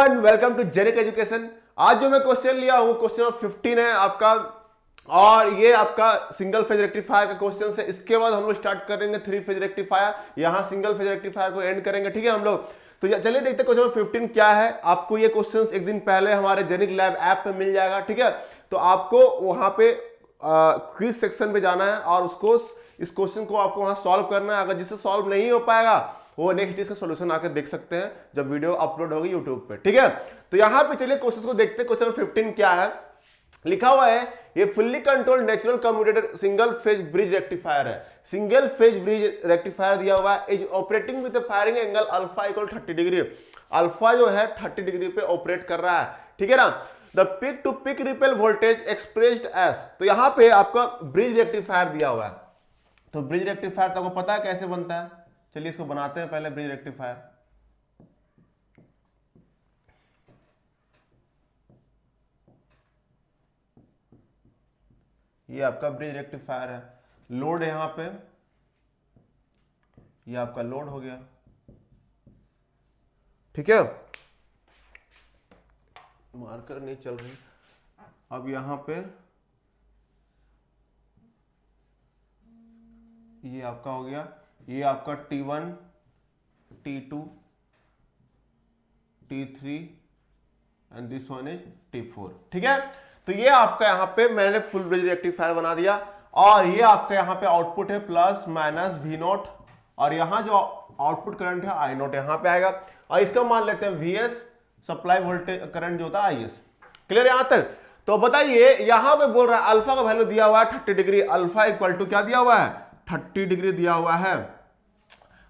Everyone, welcome to Genic Education. आज जो मैं क्वेश्चन लिया हूं क्वेश्चन नंबर 15 है आपका, और ये आपका सिंगल फेज रेक्टिफायर का क्वेश्चन है। इसके बाद हम लोग स्टार्ट करेंगे थ्री फेज रेक्टिफायर। यहाँ सिंगल फेज रेक्टिफायर को एंड करेंगे, ठीक है हम लोग। तो चलिए देखते हैं क्वेश्चन नंबर 15 क्या है। आपको ये क्वेश्चन एक दिन पहले हमारे जेनिक लैब ऐप पे मिल जाएगा, ठीक है। तो आपको वहां पे क्विज सेक्शन पे जाना है और उसको इस क्वेश्चन को आपको वहां सॉल्व करना है। अगर जिससे सॉल्व नहीं हो पाएगा वो नेक्स्ट इसका सॉल्यूशन आकर देख सकते हैं जब वीडियो अपलोड होगी यूट्यूब पे, ठीक है। तो यहां पे चलिए क्वेश्चन को देखते हैं। क्वेश्चन नंबर 15 क्या है, लिखा हुआ है ये fully controlled natural commutator single phase bridge rectifier है। सिंगल फेज ब्रिज रेक्टिफायर दिया हुआ है, is operating with firing angle alpha equal 30 degree. Alpha जो है 30 डिग्री पे ऑपरेट कर रहा है, ठीक है ना। The peak to peak ripple voltage expressed as, तो यहां पे आपका ब्रिज रेक्टिफायर दिया हुआ है। तो ब्रिज रेक्टिफायर तो आपको पता है कैसे बनता है। चलिए इसको बनाते हैं पहले ब्रिज रेक्टिफायर। ये आपका ब्रिज रेक्टिफायर है। लोड यहां पे, ये आपका लोड हो गया, ठीक है। मार्कर नहीं चल रही। अब यहां पे ये आपका हो गया, ये आपका T1, T2, T3 and this one is T4, ठीक है। तो ये आपका यहां पे मैंने फुल ब्रिज रेक्टिफायर बना दिया, और ये आपका यहां पे आउटपुट है प्लस माइनस V0, और यहां जो आउटपुट करंट है I0 यहां पे आएगा, और इसका मान लेते हैं VS, सप्लाई वोल्टेज करंट जो होता है IS। क्लियर यहां तक। तो बताइए यहां पे बोल रहा है अल्फा का वैल्यू दिया हुआ है 30 डिग्री। अल्फा इक्वल टू क्या दिया हुआ है, 30 डिग्री दिया हुआ है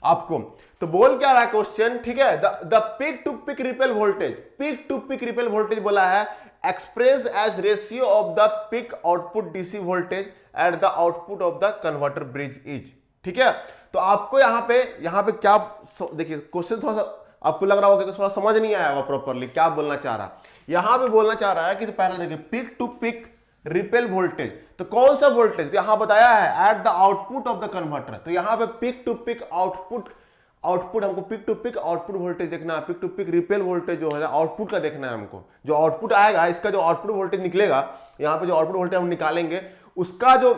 आपको। तो बोल क्या रहा है क्वेश्चन, ठीक है। The peak to peak ripple voltage, peak to peak ripple voltage बोला है express as ratio of the peak output DC voltage at the output of the converter bridge is, ठीक है। तो आपको यहां पे क्या देखिए क्वेश्चन थोड़ा सा आपको लग रहा होगा कि थोड़ा समझ नहीं आया होगा प्रॉपरली क्या बोलना चाह रहा। यहां पे बोलना चाह रहा है कि तो पहले देखिए peak to peak ripple voltage, तो कौन सा वोल्टेज यहां बताया है at the output of the converter. तो यहां पे पिक टू पिक आउटपुट हमको peak to peak output voltage देखना है। Peak to peak ripple voltage जो है आउटपुट का देखना है हमको। जो आउटपुट आएगा इसका जो आउटपुट वोल्टेज निकलेगा, यहां पे जो आउटपुट वोल्टेज हम निकालेंगे उसका जो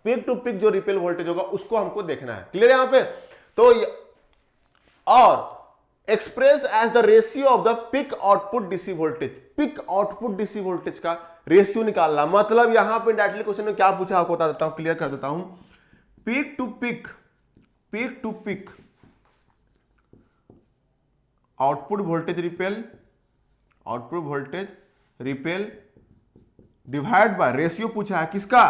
पिक टू पिक जो रिपेल वोल्टेज होगा उसको हमको देखना है। क्लियर यहां पे। तो और express as the ratio of the peak output DC voltage, peak output DC voltage का रेशियो निकालना। मतलब यहां पे डायरेक्टली क्वेश्चन में क्या पूछा आपको बता देता हूं, क्लियर कर देता हूं। Peak to peak output voltage ripple divide by ratio पूछा है किसका,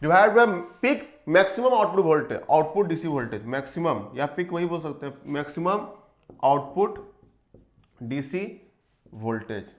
divide by peak maximum output voltage, output DC voltage maximum, या पिक वही बोल सकते हैं, मैक्सिमम आउटपुट डीसी वोल्टेज।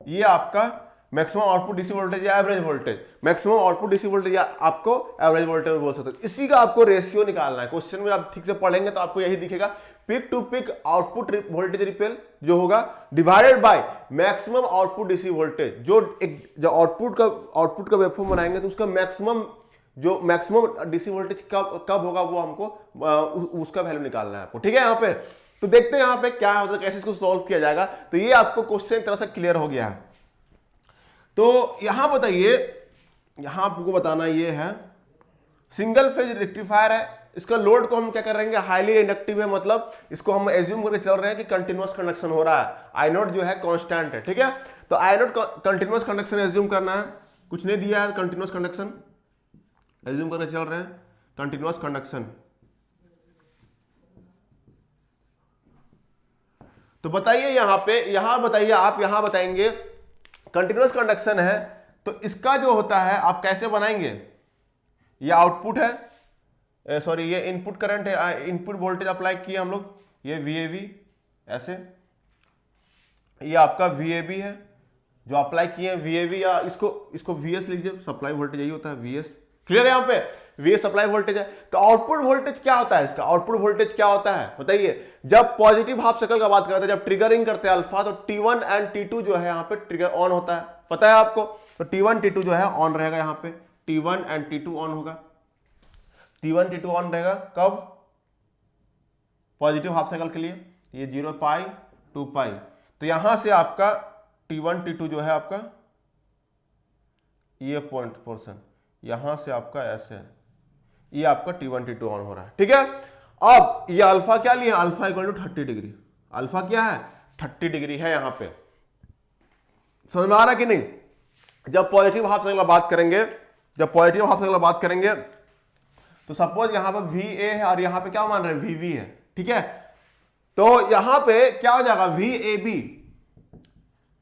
ये आपका मैक्सिमम आउटपुट डीसी वोल्टेज या average voltage, maximum output DC voltage या आपको एवरेज वोल्टेज बोल सकते हैं। इसी का आपको रेशियो निकालना है। क्वेश्चन में आप ठीक से पढ़ेंगे तो आपको यही दिखेगा, peak to peak output voltage ripple जो होगा divided by maximum output DC voltage. जो आउटपुट का वेवफॉर्म बनाएंगे तो उसका मैक्सिमम डीसी वोल्टेज कब होगा वो हमको उसका वैल्यू निकालना है आपको, ठीक है। यहाँ पे तो देखते हैं यहाँ पे क्या होता है, कैसे इसको सॉल्व किया जाएगा। तो ये आपको क्वेश्चन एक तरह से क्लियर हो गया है। तो यहां बताइए, यहां आपको बताना ये है सिंगल फेज रेक्टिफायर है। इसका लोड को हम क्या करेंगे, हाईली इंडक्टिव है, मतलब इसको हम एज्यूम करके चल रहे हैं कि कंटिन्यूअस कंडक्शन हो रहा है। आई नोट जो है कांस्टेंट है, ठीक है। तो आई नोट कंटिन्यूअस कंडक्शन एज्यूम करना है, कुछ नहीं दिया है, कंटिन्यूअस कंडक्शन एज्यूम करके चल रहे हैं, कंटिन्यूअस कंडक्शन। तो बताइए यहां बताइए आप, यहां बताएंगे कंटिन्यूअस कंडक्शन है तो इसका जो होता है आप कैसे बनाएंगे। ये आउटपुट है, सॉरी ये इनपुट करंट है, इनपुट वोल्टेज अप्लाई किया हम लोग, ये VAB ऐसे, ये आपका VAB है जो अप्लाई किए VAB, या इसको VS लीजिए, सप्लाई वोल्टेज यही होता है VS। क्लियर है। यहां पे VS सप्लाई वोल्टेज है। तो आउटपुट वोल्टेज क्या होता है, इसका आउटपुट वोल्टेज क्या होता है बताइए। जब पॉजिटिव हाफ साइकिल का बात करते हैं, जब ट्रिगरिंग करते हैं अल्फा, तो T1 एंड T2 जो है यहाँ पे ट्रिगर ऑन होता है, पता है आपको। तो T1 T2 जो है ऑन रहेगा, यहाँ पे T1 एंड T2 ऑन होगा। T1 T2 ऑन रहेगा कब, पॉजिटिव हाफ साइकिल के लिए। ये 0 पाई 2 पाई, तो यहां से आपका T1 T2 जो है आपका ये पॉइंट पोर्शन यहां से आपका ऐसे है, ये आपका T1 T2 ऑन हो रहा है, ठीक है। अब ये अल्फा क्या लिया, alpha equal to 30 degree, alpha क्या है 30 डिग्री है यहां पे, समझ में आ रहा है कि नहीं। जब पॉजिटिव हाफ साइकिल बात करेंगे, जब पॉजिटिव हाफ साइकिल बात करेंगे तो सपोज यहां पे VA है और यहां पे क्या मान रहे हैं VB है, ठीक है। तो यहां पे क्या हो जाएगा VAB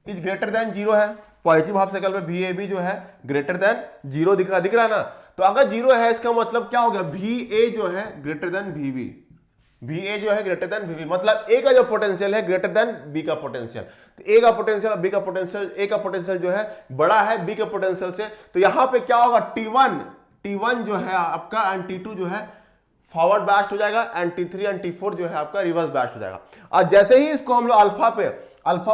इज ग्रेटर देन 0 है, पॉजिटिव हाफ साइकिल पे VAB जो है ग्रेटर देन 0 दिख रहा है ना। तो अगर 0 है इसका मतलब क्या हो गया VA जो है ग्रेटर देन VB, VA जो है ग्रेटर देन VB, मतलब A का जो पोटेंशियल है ग्रेटर देन B का पोटेंशियल। तो A का पोटेंशियल और B का पोटेंशियल, A का पोटेंशियल जो है बड़ा है B के पोटेंशियल से, तो यहां पे क्या होगा T1 जो है आपका एंड T2 जो है फॉरवर्ड बैस्ट हो जाएगा एंड T3 एंड T4 जो है आपका रिवर्स बैस्ट हो जाएगा। और जैसे ही इसको हम लोग अल्फा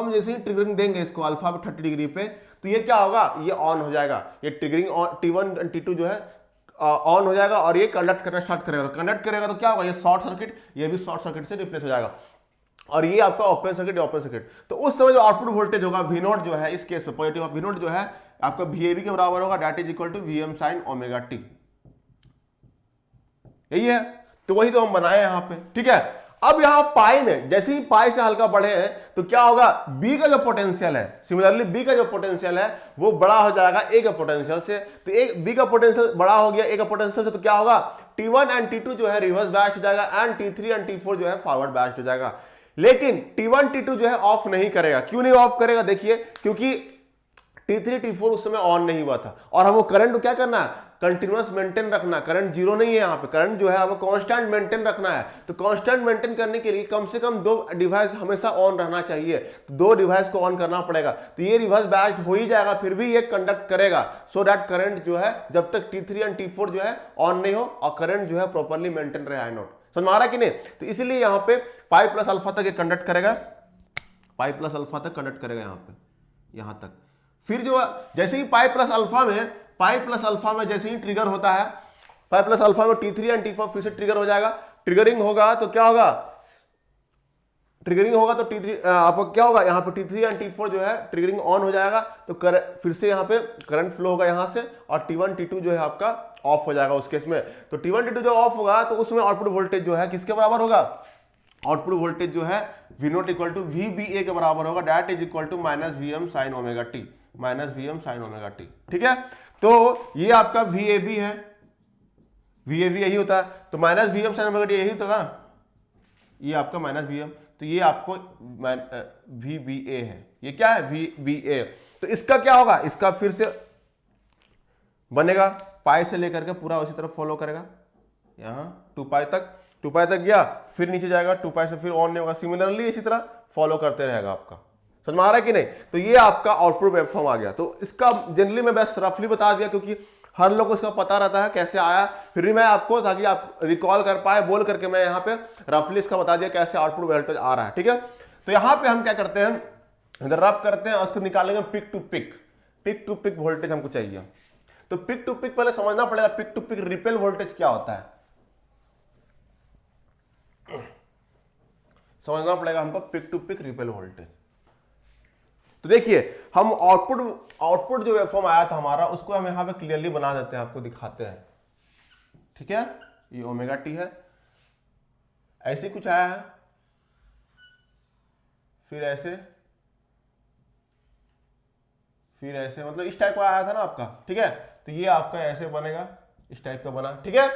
में जैसे ही ट्रिगरिंग देंगे इसको अल्फा पे 30 डिग्री पे, तो ये क्या होगा, ये ऑन हो जाएगा, ये ट्रिगरिंग T1 एंड T2 जो है ऑन हो जाएगा और ये कंडक्ट करना स्टार्ट करेगा। तो कंडक्ट करेगा तो क्या होगा, ये शॉर्ट सर्किट, ये भी शॉर्ट सर्किट से रिप्लेस हो जाएगा और ये आपका ओपन सर्किट। तो उस समय जो आउटपुट वोल्टेज होगा V0 जो है, इस केस में पॉजिटिव V0 जो है आपका VAB के बराबर होगा, that is equal to VM sin omega t, यही है। तो वही तो हम बनाए यहां पे, ठीक है। अब यहां पाई में जैसे ही पाई से हल्का बढ़े हैं तो क्या होगा, B का जो पोटेंशियल है, सिमिलरली B का जो पोटेंशियल है वो बड़ा हो जाएगा A का पोटेंशियल से। तो B का पोटेंशियल बड़ा हो गया A का पोटेंशियल से, तो क्या होगा T1 एंड T2 जो है रिवर्स बैस्ट हो जाएगा एंड T3 एंड T4 जो है फॉरवर्ड बैस्ट हो जाएगा। लेकिन T1 T2 जो है ऑफ नहीं करेगा। क्यों नहीं ऑफ करेगा, देखिए क्योंकि T3 T4 उस समय ऑन नहीं हुआ था और हमको करंट को क्या करना है, कंटिन्यूअस मेंटेन रखना। करंट जीरो नहीं है यहाँ पे, करंट जो है आपको कांस्टेंट मेंटेन रखना है। तो कांस्टेंट मेंटेन करने के लिए कम से कम 2 डिवाइस हमेशा ऑन रहना चाहिए, तो 2 डिवाइस को ऑन करना पड़ेगा। तो ये रिवर्स बैस्ट हो ही जाएगा, फिर भी ये कंडक्ट करेगा, सो दैट करंट जो है जब तक T3 एंड T4 जो है ऑन नहीं हो और करंट जो है प्रॉपर्ली मेंटेन रहे I0। समझ में आ रहा है कि नहीं। तो इसलिए यहाँ पे पाई प्लस अल्फा तक ये कंडक्ट करेगा, पाई प्लस अल्फा तक कंडक्ट करेगा यहाँ पे, यहाँ तक। फिर जो जैसे ही पाई प्लस अल्फा में जैसे ही ट्रिगर होता है, पाई प्लस अल्फा में T3 एंड T4 फिर से ट्रिगर हो जाएगा। ट्रिगरिंग होगा तो क्या होगा, ट्रिगरिंग होगा तो T3 आपको क्या होगा, यहाँ पे T3 एंड T4 जो है ट्रिगरिंग ऑन हो जाएगा, तो फिर से यहाँ पे करंट फ्लो होगा यहाँ से और T1 T2 जो है आपका ऑफ हो जाएगा उस केस में। तो T1 T2 जो ऑफ होगा तो उसमें आउटपुट वोल्टेज जो है किसके बराबर होगा, आउटपुट वोल्टेज जो है V0 इक्वल टू VBA के बराबर होगा, that is equal to minus VM sin omega t, minus VM sin omega t, ठीक है। तो ये आपका VAB है, VAB यही होता है, तो minus VM sin omega t यही होता है, ये आपका माइनस VM, तो ये आपको VBA है, ये क्या है VBA। तो इसका क्या होगा, इसका फिर से बनेगा पाई से लेकर के पूरा उसी तरफ फॉलो करेगा, यहाँ 2 पाई तक गया, फिर नीचे जाएगा 2 पाई से फिर ऑन नहीं होगा, सिमिलरली इसी तरह फॉलो करते रहेगा आपका। समझ में आ रहा है कि नहीं। तो ये आपका आउटपुट वेवफॉर्म आ गया। तो इसका जनरली मैं बस रफली बता दिया क्योंकि हर लोग को इसका पता रहता है कैसे आया, फिर भी मैं आपको ताकि आप रिकॉल कर पाए बोल करके मैं यहाँ पे रफली इसका बता दिया कैसे आउटपुट वोल्टेज आ रहा है, ठीक है। तो यहाँ पे हम क्या करते हैं, इधर रब करते हैं और उसको निकालेंगे पिक टू पिक वोल्टेज हमको चाहिए। तो पिक टू पिक पहले समझना पड़ेगा, peak to peak ripple voltage क्या होता है समझना पड़ेगा हमको, peak to peak ripple voltage. तो देखिए हम आउटपुट जो वेवफॉर्म आया था हमारा उसको हम यहां पे क्लियरली बना देते हैं, आपको दिखाते हैं, ठीक है। ये ओमेगा टी है, ऐसे कुछ आया है, फिर ऐसे मतलब इस टाइप का आया था ना आपका, ठीक है। तो ये आपका ऐसे बनेगा, इस टाइप का बना, ठीक है।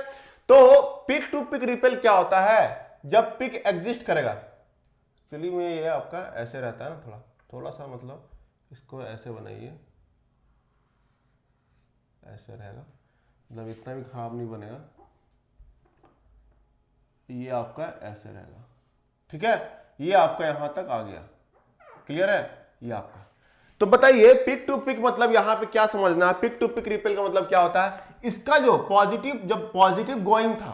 तो पिक टू पिक रिपेल क्या होता है, जब पिक एग्जिस्ट करेगा, चलिए में ये आपका ऐसे रहता है ना, थोड़ा सा मतलब इसको ऐसे बनाइए, ऐसे रहेगा, मतलब इतना भी खराब नहीं बनेगा, ये आपका ऐसे रहेगा, ठीक है। ये आपका यहां तक आ गया, क्लियर है ये आपका। तो बताइए पिक टू पिक मतलब यहां पे क्या समझना है, पिक टू पिक रिपेल का मतलब क्या होता है, इसका जो पॉजिटिव, जब पॉजिटिव गोइंग था,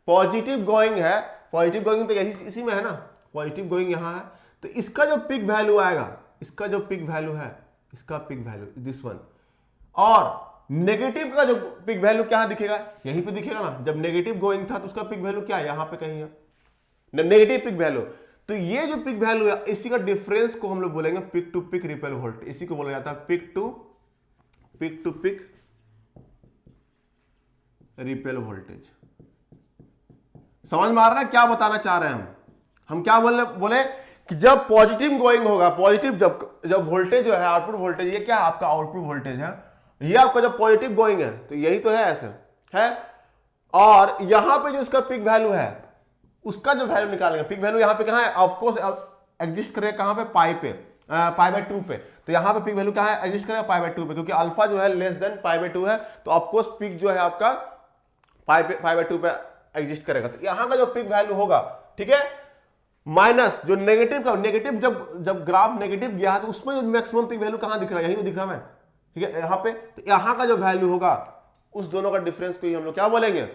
पॉजिटिव गोइंग है, पॉजिटिव गोइंग तो यही इसी में है ना, पॉजिटिव गोइंग यहां है, तो इसका जो पिक वैल्यू आएगा, इसका जो पिक वैल्यू है, इसका पिक वैल्यू दिस वन, और नेगेटिव का जो पिक वैल्यू क्या दिखेगा, यहीं पे दिखेगा ना। जब नेगेटिव गोइंग था तो उसका पिक वैल्यू क्या है, यहां पे कहीं है नेगेटिव पिक वैल्यू। तो ये जो पिक वैल्यू है इसी का डिफरेंस को हम लोग बोलेंगे peak to peak ripple voltage, इसी को बोला जाता है peak to peak ripple voltage. समझ में आ रहा है क्या बताना चाह रहे हैं हम क्या बोले कि जब पॉजिटिव गोइंग होगा, पॉजिटिव जब वोल्टेज जो है आउटपुट वोल्टेज, ये क्या आपका आउटपुट वोल्टेज है, ये आपका जब पॉजिटिव गोइंग है तो यही तो है, ऐसे है। और यहां पे जो इसका पिक वैल्यू है उसका जो वैल्यू निकालेंगे, पिक वैल्यू यहां पे कहां है, ऑफकोर्स एग्जिस्ट करेगा कहां पे, पाई बाय 2 पे। तो यहां पे पिक वैल्यू कहां है, एग्जिस्ट करेगा पाई बाय 2 पे, क्योंकि अल्फा जो है लेस देन पाई बाय 2 है, तो ऑफकोर्स पिक जो है आपका पाई बाय 2 पे एग्जिस्ट करेगा। तो यहां का जो पिक वैल्यू होगा, ठीक है, माइनस जो नेगेटिव का, नेगेटिव जब ग्राफ नेगेटिव गया तो उसमें जो मैक्सिमम पिक वैल्यू कहां दिख रहा है, यही तो दिख रहा है, ठीक है, यहां पे। तो यहां का जो वैल्यू होगा उस दोनों का डिफरेंस को ही हम लोग क्या बोलेंगे,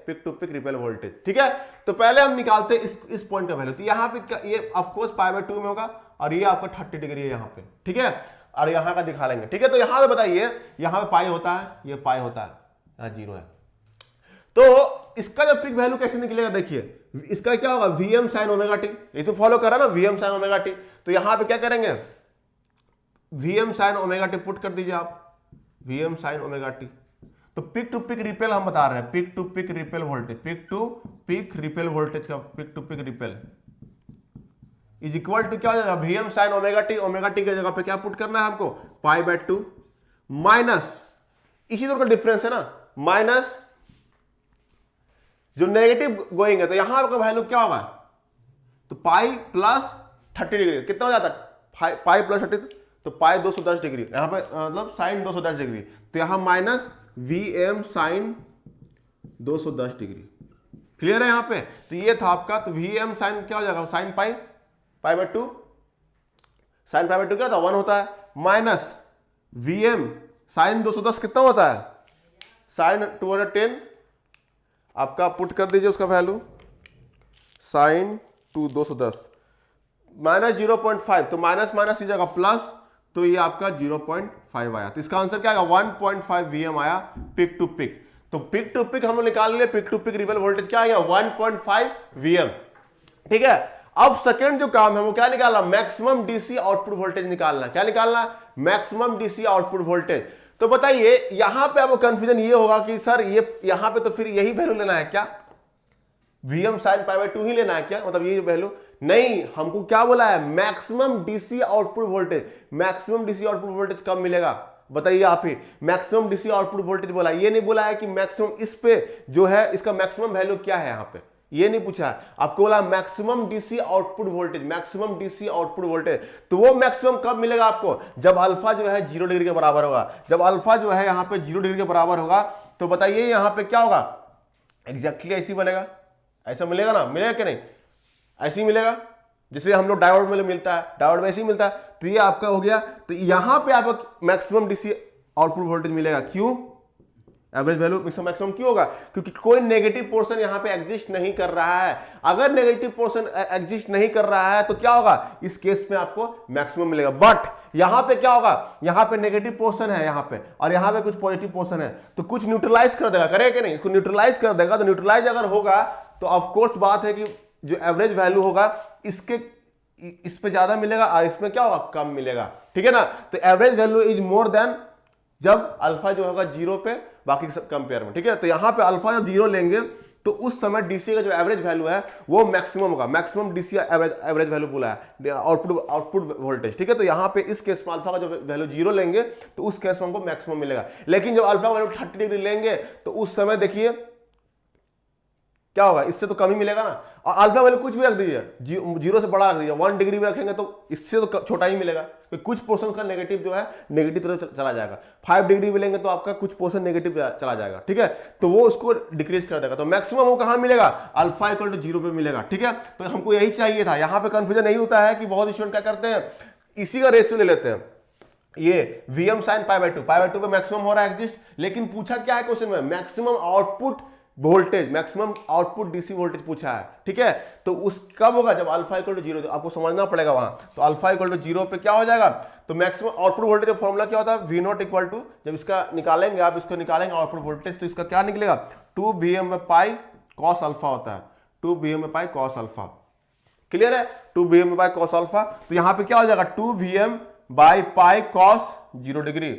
peak to peak ripple voltage, ठीक है। तो पहले हम निकालते हैं इस पॉइंट का वैल्यू। तो यहां पे ये ऑफ कोर्स पाई बाय 2 में होगा और ये आपका 30 डिग्री है यहां पे, ठीक है, और यहां का दिखा लेंगे, ठीक है। तो यहां पे बताइए, यहां पे पाई होता है, ये पाई होता है, यहां 0 है। तो इसका जब पिक वैल्यू कैसे निकलेगा, देखिए इसका क्या होगा, Vm sin ओमेगा टी, ये तो फॉलो कर रहा है ना, Vm sin ओमेगा टी। तो यहां पे क्या करेंगे, Vm sin omega T put कर दीजिए आप, Vm sin ओमेगा टी। तो पिक टू पिक रिपेल हम बता रहे हैं, peak to peak ripple voltage, peak to peak ripple voltage का peak to peak ripple is equal to क्या हो जाएगा, Vm sin ओमेगा टी की जगह पे क्या पुट करना है हमको, पाई बाय 2 माइनस, इसी तरह का डिफरेंस है ना, माइनस जो नेगेटिव गोइंग है, तो यहां का वैल्यू क्या होगा, तो पाई प्लस 30 डिग्री कितना हो जाता है, पाई प्लस 30, तो पाई 210 डिग्री, यहां पे मतलब साइन 210 डिग्री, तो यहां minus Vm sine 210 degree, clear है यहां पे। तो ये था आपका, तो Vm साइन क्या हो जाएगा, sine pi by 2, sine pi by 2 क्या था, 1 होता है, माइनस Vm साइन 210 कितना होता है, साइन 210, आपका पुट कर दीजिए उसका वैल्यू, साइन 210 माइनस 0.5, तो माइनस माइनस जगह प्लस, तो ये आपका 0.5 आया। तो इसका आंसर क्या आएगा, 1.5 Vm आया पिक टू पिक। तो पिक टू पिक हम लोग निकाल लिए, peak to peak ripple voltage क्या आया, 1.5 Vm, ठीक है। अब सेकंड जो काम है वो क्या निकालना, मैक्सिमम डीसी आउटपुट वोल्टेज निकालना, क्या निकालना, मैक्सिमम डीसी आउटपुट वोल्टेज। तो बताइए यहां पे आपको कंफ्यूजन ये होगा कि सर ये यहां पे तो फिर यही वैल्यू लेना है क्या, Vm sin पाई बाय 2 ही लेना है क्या, मतलब ये वैल्यू नहीं, हमको क्या बोला है, maximum DC output voltage. Maximum DC output voltage कब मिलेगा, बताइए आप ही, मैक्सिमम डीसी आउटपुट वोल्टेज बोला, ये नहीं बोला है कि मैक्सिमम इस पे जो है इसका मैक्सिमम वैल्यू क्या है, यहां पे ये नहीं पूछा है, आपको बोला maximum DC output voltage, maximum DC output voltage. तो वो मैक्सिमम कब मिलेगा आपको, जब अल्फा जो है 0 डिग्री के बराबर होगा। जब अल्फा जो है यहां पे 0 डिग्री के बराबर होगा तो बताइए यहां पे क्या होगा, एग्जैक्टली ऐसी बनेगा, ऐसा मिलेगा ना, मिलेगा कि नहीं, ऐसे ही मिलेगा जैसे हम लोग डायोड में मिलता है, डायोड में ऐसे ही मिलता है। तो ये आपका हो गया, तो यहां पे आपको मैक्सिमम डीसी आउटपुट वोल्टेज मिलेगा, क्यों, एवरेज वैल्यू मैक्सिमम क्यों होगा, क्योंकि कोई नेगेटिव पोर्शन यहां पे एग्जिस्ट नहीं कर रहा है। अगर नेगेटिव पोर्शन एग्जिस्ट नहीं कर रहा है तो क्या होगा, इस केस में आपको मैक्सिमम मिलेगा। बट यहां पे क्या होगा, यहां पे नेगेटिव पोर्शन है यहां पे, और यहां पे कुछ पॉजिटिव पोर्शन है, तो कुछ न्यूट्रलाइज कर देगा, करेगा कि नहीं, इसको न्यूट्रलाइज कर देगा। तो न्यूट्रलाइज अगर होगा तो ऑफकोर्स बात है कि जो एवरेज वैल्यू होगा इसके इस पे ज्यादा मिलेगा और इसमें क्या होगा, कम मिलेगा, ठीक है ना। तो average value is more than जब अल्फा जो होगा 0 पे, बाकी सब कंपेयर में, ठीक है। तो यहां पे अल्फा जब 0 लेंगे तो उस समय डीसी का जो एवरेज वैल्यू है वो मैक्सिमम होगा, मैक्सिमम डीसी एवरेज वैल्यू बोला है, आउटपुट वोल्टेज, ठीक है। तो यहां पे इस केस में अल्फा का जो वैल्यू 0 लेंगे तो उस केस में हमको मैक्सिमम मिलेगा। लेकिन जब अल्फा वैल्यू 30 डिग्री लेंगे तो उस समय देखिए क्या होगा, इससे तो कम ही मिलेगा ना। और अल्फा वैल्यू कुछ भी रख दीजिए, 0 से बड़ा रख दीजिए, 1 डिग्री भी रखेंगे तो इससे तो छोटा ही मिलेगा, तो कुछ पोर्शन का नेगेटिव जो है नेगेटिव तरफ चला जाएगा। 5 डिग्री भी लेंगे तो आपका कुछ पोर्शन नेगेटिव चला जाएगा, ठीक है, तो वो उसको डिक्रीज कर देगा। तो मैक्सिमम वो कहां मिलेगा, अल्फा इक्वल टू 0 पे मिलेगा, ठीक है। तो हमको यही चाहिए था। यहां पे कंफ्यूजन नहीं होता है कि बहुत स्टूडेंट क्या करते हैं, इसी का रेशियो ले लेते हैं, ये Vm sin पाई बाय 2 पे मैक्सिमम हो रहा है एग्जिस्ट, लेकिन पूछा क्या है क्वेश्चन में, maximum output voltage, maximum output DC voltage पूछा है, ठीक है। तो उस कब होगा, जब अल्फा इक्वल टू 0, आपको समझना पड़ेगा वहां। तो अल्फा इक्वल टू 0 पे क्या हो जाएगा, तो मैक्सिमम आउटपुट वोल्टेज का फॉर्मूला क्या होता है, V नॉट इक्वल टू, जब इसका निकालेंगे आप, इसको निकालेंगे आउटपुट वोल्टेज, तो इसका क्या निकलेगा, 2 Vm by pi cos alpha होता है, 2 2 Vm by cos alpha. Clear है, 2 Vm बाई कॉस अल्फा। तो यहां पे क्या हो जाएगा 2 Vm by pi cos 0 degree.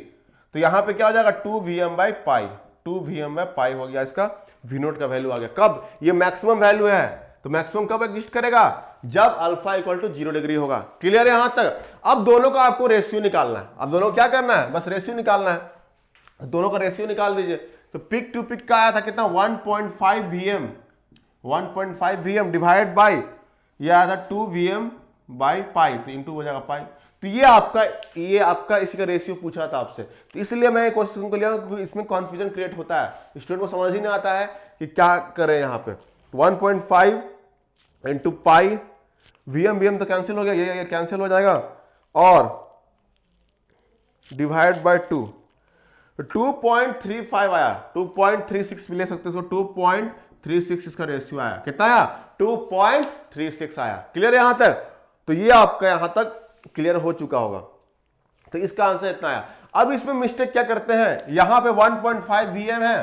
तो यहां पे क्या हो जाएगा 2 Vm by pi, 2 Vm by pi हो गया, इसका वी नोट का वैल्यू आ गया। कब? ये मैक्सिमम वैल्यू है, तो मैक्सिमम कब एग्जिस्ट करेगा? जब अल्फा इक्वल टू 0 डिग्री होगा। क्लियर है यहां तक? अब दोनों का आपको रेशियो निकालना है। अब दोनों क्या करना है? बस रेशियो निकालना है। दोनों का रेशियो निकाल दीजिए। तो पिक टू पिक का आया था कितना? 1.5 Vm, 1.5 Vm डिवाइड बाई ये आया था 2 Vm बाई पाई, तो इंटू हो जाएगा पाई। तो ये आपका इसी का रेशियो पूछा था आपसे, तो इसलिए मैं क्वेश्चन को लिया क्योंकि इसमें कंफ्यूजन क्रिएट होता है, स्टूडेंट को समझ ही नहीं आता है कि क्या करें यहाँ पे। 1.5 इंटू पाई, Vm तो कैंसिल हो गया, ये कैंसिल हो जाएगा, और डिवाइड बाय 2, 2.35 आया, 2.36 भी ले सकते हो, 2.36 इसका रेशियो आया। कितना आया? 2.36 आया। क्लियर है यहां तक? तो ये आपका यहां तक क्लियर हो चुका होगा। तो इसका आंसर इतना आया। अब इसमें मिस्टेक क्या करते हैं, यहां पे 1.5 Vm है,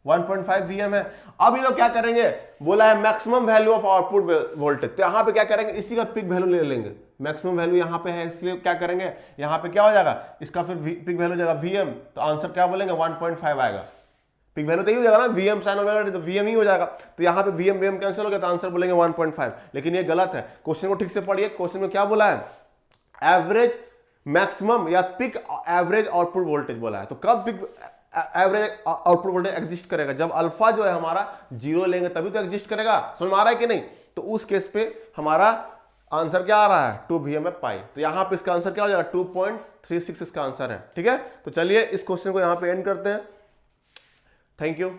1.5 Vm है। अब ये लोग क्या करेंगे, बोला है maximum value of output voltage, तो यहां पे क्या करेंगे, इसी का पिक वैल्यू ले लेंगे। मैक्सिमम वैल्यू यहां पे है, इसलिए क्या करेंगे, यहां पे क्या हो जाएगा, इसका फिर पिक वैल्यू हो जाएगा Vm, तो आंसर क्या बोलेंगे 1.5 आएगा। पिक वैल्यू तो ही हो जाएगा ना, Vm साइन ओमेगा तो Vm ही हो जाएगा। तो यहां पे Vm कैंसिल हो गया, तो आंसर बोलेंगे 1.5। लेकिन ये गलत है, क्वेश्चन को ठीक से पढ़िए। क्वेश्चन में क्या बोला है, एवरेज मैक्सिमम या पिक एवरेज आउटपुट वोल्टेज बोला है। तो कब peak average output voltage exist करेगा, जब अल्फा जो है हमारा 0 लेंगे तभी तो एग्जिस्ट करेगा। समझ में आ रहा है कि नहीं? तो उस केस पे हमारा आंसर क्या आ रहा है, 2 Vm पाई। तो यहां पे इसका आंसर क्या हो जाएगा, 2.36 इसका आंसर है। ठीक है, तो चलिए इस क्वेश्चन को यहां पे एंड करते हैं। Thank you.